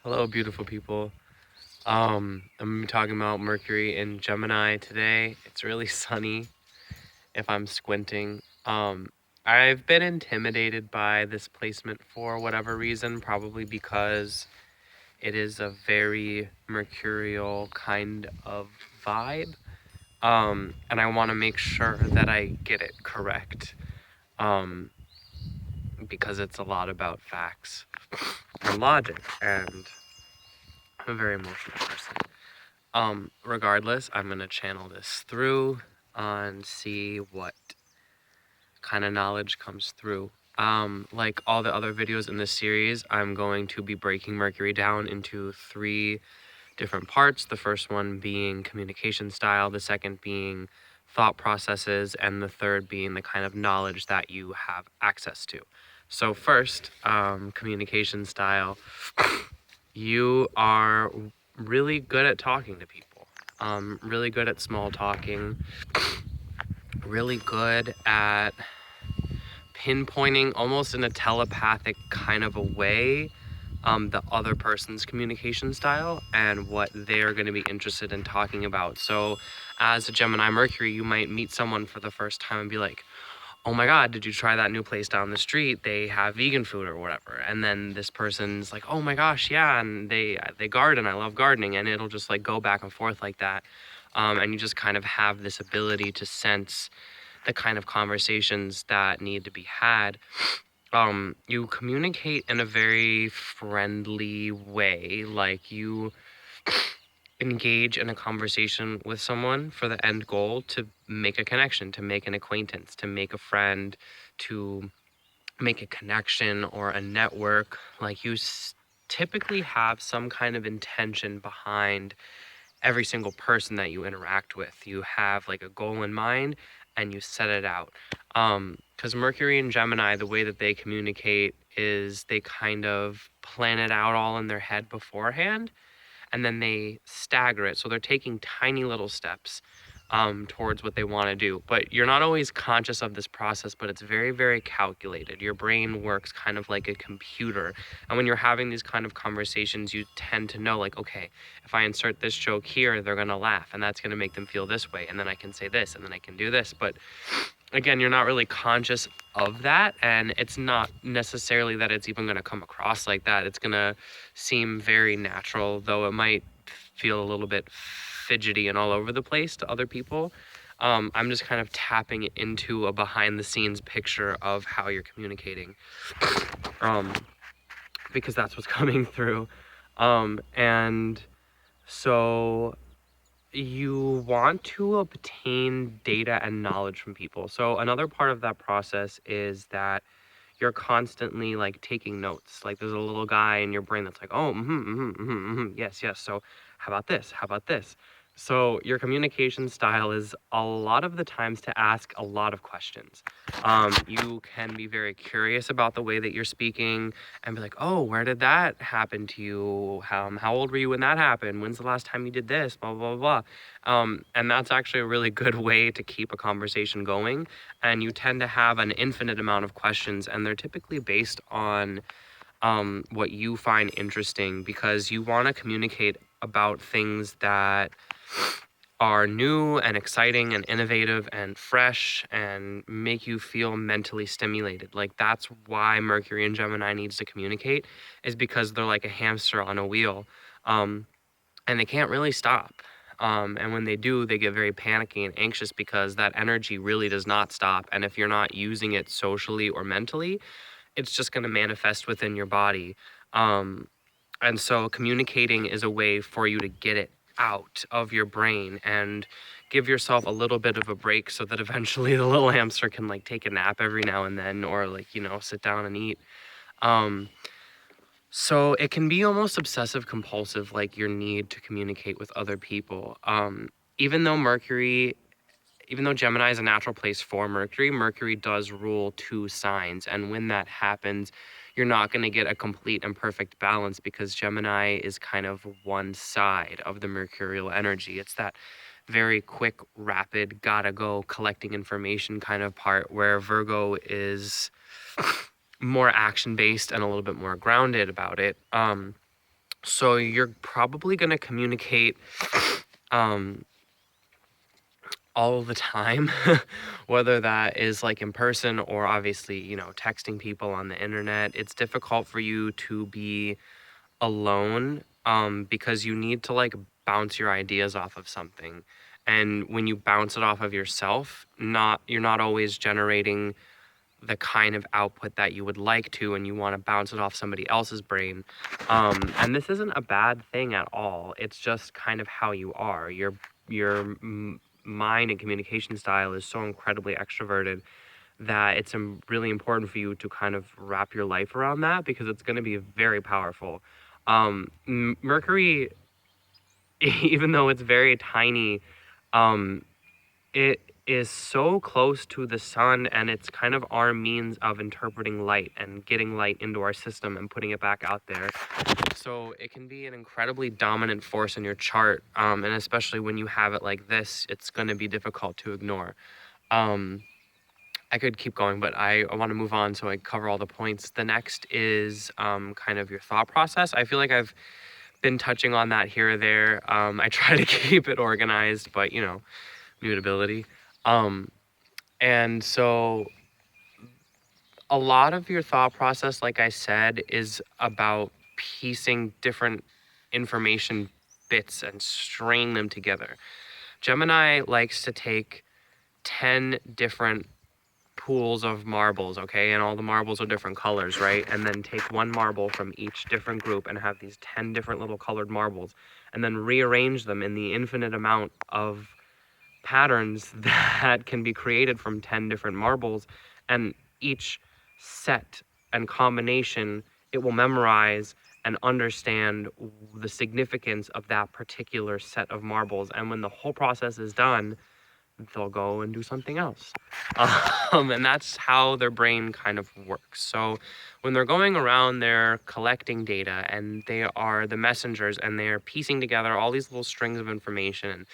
Hello, beautiful people. I'm talking about Mercury in Gemini today. It's really sunny if I'm squinting. I've been intimidated by this placement for whatever reason, probably because it is a very mercurial kind of vibe. And I want to make sure that I get it correct. Um, because it's a lot about facts and logic, and I'm a very emotional person. Regardless, I'm gonna channel this through and see what kind of knowledge comes through. Like all the other videos in this series, I'm going to be breaking Mercury down into 3 different parts. The first one being communication style, the second being thought processes, and the third being the kind of knowledge that you have access to. So first, communication style. You are really good at talking to people. Really good at small talking, really good at pinpointing almost in a telepathic kind of a way the other person's communication style and what they're going to be interested in talking about. So, as a Gemini Mercury, you might meet someone for the first time and be like, oh my God, did you try that new place down the street? They have vegan food or whatever. And then this person's like, oh my gosh, yeah, and they garden. I love gardening. And it'll just like go back and forth like that. And you just kind of have this ability to sense the kind of conversations that need to be had. You communicate in a very friendly way, like you engage in a conversation with someone for the end goal to make a connection, to make an acquaintance, to make a friend, to make a connection or a network. Like you typically have some kind of intention behind every single person that you interact with. You have like a goal in mind and you set it out. Because Mercury and Gemini, the way that they communicate is they kind of plan it out all in their head beforehand and then they stagger it. So they're taking tiny little steps towards what they want to do. But you're not always conscious of this process, but it's very, very calculated. Your brain works kind of like a computer. And when you're having these kind of conversations, you tend to know, like, okay, if I insert this joke here, they're going to laugh and that's going to make them feel this way. And then I can say this and then I can do this. But again, you're not really conscious of that, and it's not necessarily that it's even going to come across like that. It's going to seem very natural, though it might feel a little bit fidgety and all over the place to other people. I'm just kind of tapping into a behind the scenes picture of how you're communicating, because that's what's coming through. And so you want to obtain data and knowledge from people. So another part of that process is that you're constantly like taking notes. Like there's a little guy in your brain that's like, oh, yes, yes. So how about this? How about this? So your communication style is a lot of the times to ask a lot of questions. You can be very curious about the way that you're speaking and be like, oh, where did that happen to you? How old were you when that happened? When's the last time you did this? Blah, blah, blah, blah. And that's actually a really good way to keep a conversation going. And you tend to have an infinite amount of questions, and they're typically based on what you find interesting, because you want to communicate about things that are new and exciting and innovative and fresh and make you feel mentally stimulated. Like that's why Mercury and Gemini needs to communicate, is because they're like a hamster on a wheel, and they can't really stop. And when they do, they get very panicky and anxious because that energy really does not stop. And if you're not using it socially or mentally, it's just going to manifest within your body. And so communicating is a way for you to get it out of your brain and give yourself a little bit of a break so that eventually the little hamster can like take a nap every now and then, or like, sit down and eat. So it can be almost obsessive compulsive, like your need to communicate with other people. Even though Mercury even though Gemini is a natural place for Mercury, Mercury does rule 2 signs. And when that happens, you're not going to get a complete and perfect balance, because Gemini is kind of one side of the mercurial energy. It's that very quick, rapid, gotta go, collecting information kind of part, where Virgo is more action based and a little bit more grounded about it. So you're probably going to communicate um, all the time, whether that is like in person or obviously, texting people on the internet. It's difficult for you to be alone because you need to like bounce your ideas off of something. And when you bounce it off of yourself, you're not always generating the kind of output that you would like to, and you want to bounce it off somebody else's brain. And this isn't a bad thing at all. It's just kind of how you are. Your mind and communication style is so incredibly extroverted that it's really important for you to kind of wrap your life around that, because it's going to be very powerful. Mercury, even though it's very tiny, um, it is so close to the sun, and it's kind of our means of interpreting light and getting light into our system and putting it back out there. So it can be an incredibly dominant force in your chart, and especially when you have it like this, it's going to be difficult to ignore. Um, I could keep going, but I want to move on so I cover all the points. The next is kind of your thought process. I feel like I've been touching on that here or there. I try to keep it organized, but mutability. Um, and so a lot of your thought process, like I said, is about piecing different information bits and stringing them together. Gemini likes to take 10 different pools of marbles, okay? And all the marbles are different colors, right? And then take one marble from each different group and have these 10 different little colored marbles, and then rearrange them in the infinite amount of patterns that can be created from 10 different marbles. And each set and combination, it will memorize and understand the significance of that particular set of marbles. And when the whole process is done, they'll go and do something else. And that's how their brain kind of works. So when they're going around, they're collecting data, and they are the messengers, and they're piecing together all these little strings of information, and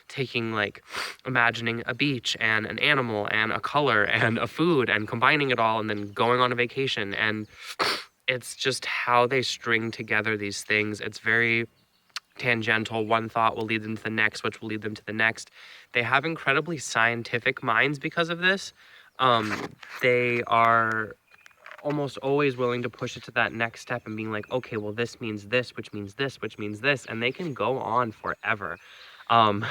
taking, like, imagining a beach and an animal and a color and a food and combining it all and then going on a vacation. And it's just how they string together these things. It's very tangential. One thought will lead them to the next, which will lead them to the next. They have incredibly scientific minds because of this. They are almost always willing to push it to that next step and being like, okay, well, this means this, which means this, which means this. And they can go on forever, um,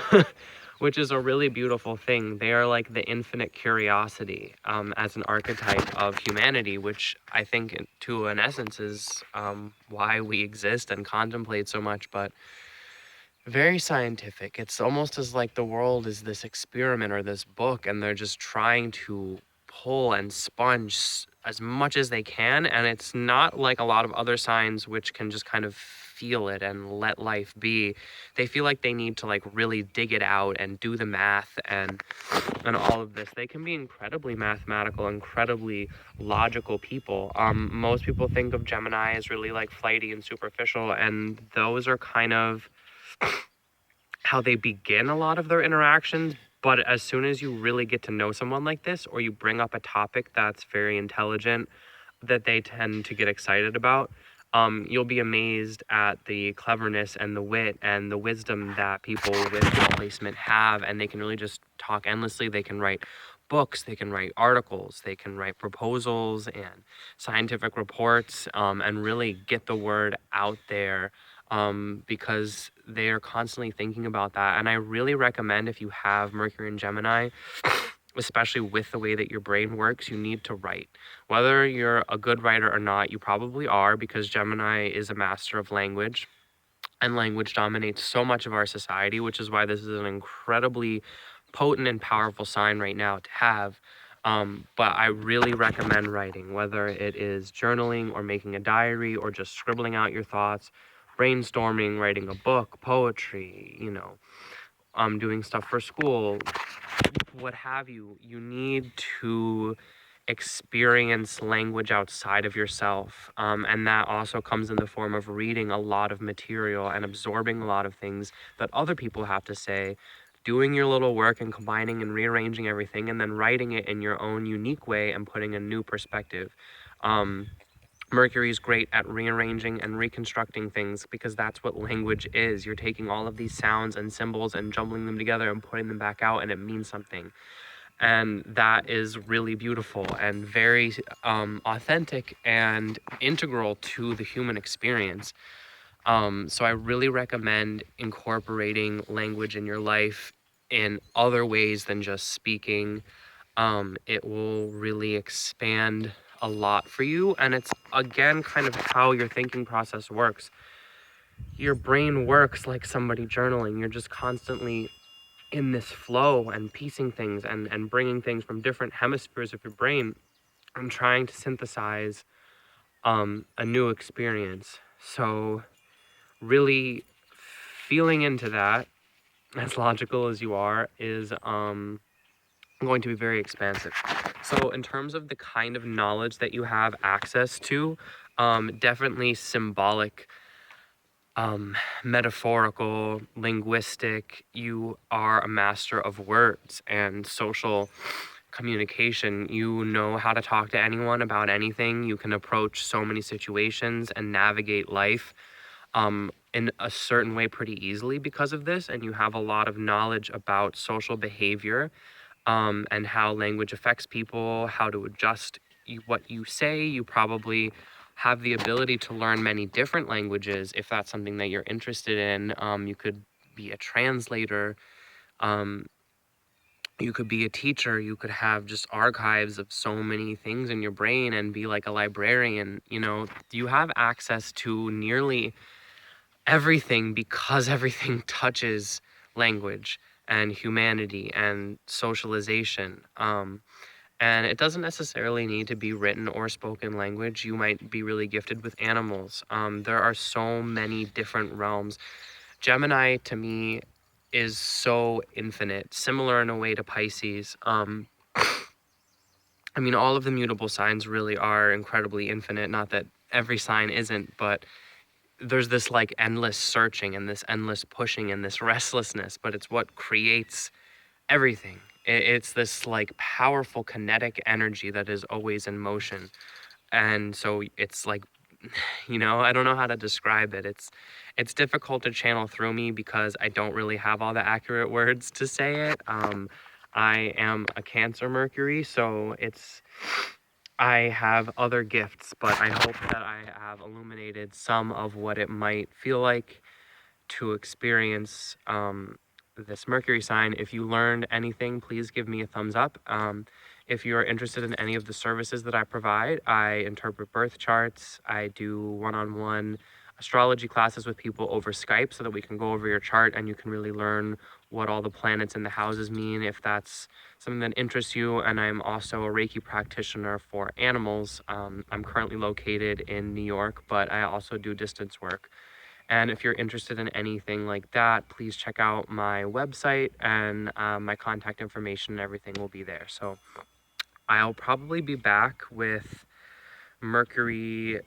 which is a really beautiful thing. They are like the infinite curiosity as an archetype of humanity, which I think to an essence is why we exist and contemplate so much. But very scientific. It's almost as like the world is this experiment or this book, and they're just trying to pull and sponge as much as they can. And it's not like a lot of other signs, which can just kind of feel it and let life be. They feel like they need to like really dig it out and do the math and all of this. They can be incredibly mathematical, incredibly logical people. Most people think of Gemini as really like flighty and superficial, and those are kind of how they begin a lot of their interactions. But as soon as you really get to know someone like this, or you bring up a topic that's very intelligent that they tend to get excited about, you'll be amazed at the cleverness and the wit and the wisdom that people with this placement have. And they can really just talk endlessly. They can write books, they can write articles, they can write proposals and scientific reports, and really get the word out there, because they are constantly thinking about that. And I really recommend, if you have Mercury and Gemini, especially with the way that your brain works, you need to write. Whether you're a good writer or not, you probably are, because Gemini is a master of language, and language dominates so much of our society, which is why this is an incredibly potent and powerful sign right now to have. But I really recommend writing, whether it is journaling or making a diary or just scribbling out your thoughts, brainstorming, writing a book, poetry, doing stuff for school, what have you. You need to experience language outside of yourself. And that also comes in the form of reading a lot of material and absorbing a lot of things that other people have to say, doing your little work and combining and rearranging everything, and then writing it in your own unique way and putting a new perspective. Mercury is great at rearranging and reconstructing things because that's what language is. You're taking all of these sounds and symbols and jumbling them together and putting them back out, and it means something. And that is really beautiful and very authentic and integral to the human experience. So I really recommend incorporating language in your life in other ways than just speaking. It will really expand a lot for you, and it's again kind of how your thinking process works. Your brain works like somebody journaling. You're just constantly in this flow and piecing things and bringing things from different hemispheres of your brain and trying to synthesize a new experience. So really feeling into that, as logical as you are, is going to be very expansive. So in terms of the kind of knowledge that you have access to, definitely symbolic, metaphorical, linguistic. You are a master of words and social communication. You know how to talk to anyone about anything. You can approach so many situations and navigate life in a certain way pretty easily because of this. And you have a lot of knowledge about social behavior and how language affects people, how to adjust what you say. You probably have the ability to learn many different languages if that's something that you're interested in. You could be a translator. Um, you could be a teacher. You could have just archives of so many things in your brain and be like a librarian. You know, you have access to nearly everything because everything touches language and humanity and socialization. And it doesn't necessarily need to be written or spoken language. You might be really gifted with animals. There are so many different realms. Gemini, to me, is so infinite, similar in a way to Pisces. I mean, all of the mutable signs really are incredibly infinite. Not that every sign isn't, but there's this like endless searching and this endless pushing and this restlessness, but it's what creates everything. It's this like powerful kinetic energy that is always in motion. And so it's like, I don't know how to describe it. It's difficult to channel through me because I don't really have all the accurate words to say it. I am a Cancer Mercury, so I have other gifts, but I hope that I have illuminated some of what it might feel like to experience this Mercury sign. If you learned anything, please give me a thumbs up. If you're interested in any of the services that I provide, I interpret birth charts. I do one-on-one astrology classes with people over Skype so that we can go over your chart and you can really learn what all the planets in the houses mean if that's something that interests you. And I'm also a Reiki practitioner for animals. I'm currently located in New York, but I also do distance work. And if you're interested in anything like that, please check out my website and my contact information and everything will be there. So I'll probably be back with Mercury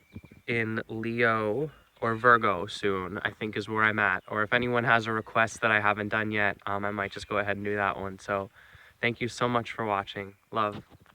in Leo or Virgo soon, I think is where I'm at. Or if anyone has a request that I haven't done yet, I might just go ahead and do that one. So thank you so much for watching. Love.